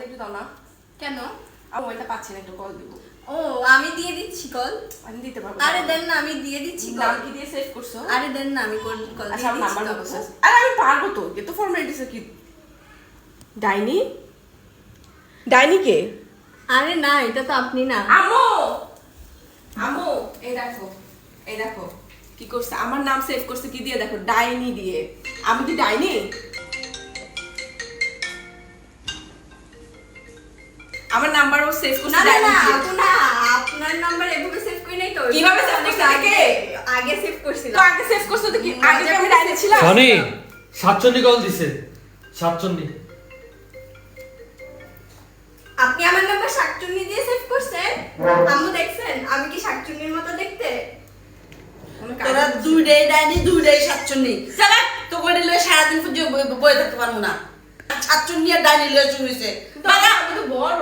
একটু দাও না। কেন? আমি ওইটা পাচ্ছি না, একটু কল দিব। ও আমি দিয়ে দিচ্ছি কল। আমি দিতে পারবো। আরে দেন না, আমি দিয়ে দিচ্ছি কল। নাম কি দিয়ে সেভ করছো? আরে দেন না, আমি কল আচ্ছা, দিয়ে আমার দিচ্ছি। নাম্বার বলছো। আরে আমি পারবো তো, এত ফর্মালিটিস কি? ডাইনি? ডাইনি কে? আরে না, এটা তো আপনি না। আম্মু, আম্মু, এই দেখো, এই দেখো কি করছে, আমার নাম সেভ করছে কি দিয়ে দেখো, ডাইনি দিয়ে। আমি কি ডাইনি? আমার নাম্বারও সেভ করছে না না ডাইনি না, দিয়ে। আপু না, আপনার নাম্বার এভাবে সেভ করি নাই তো। কিভাবে save করছে আগে দেখে? আগে সেভ তো করছিলাম। আগে সেভ করছো তো কি? আগে কি আমি ডাইনি ছিলাম? সনি 47 কল দিছে 47। আপনি আমার নাম্বার শাকচুন্নি দিয়ে সেভ করছেন? আম্মু দেখছেন আমি কি শাকচুন্নির মতো দেখতে? তোরা দুইটাই ডাইনি, দুইটাই সাতচন্নি। চালা তো করে লয়ে সারাদিন পুজো বয়ে থাকতে পারবো না। সাতচন্নি আর ডাইনি লয়ে শুনেছে। বাবা, আমি তো বড়।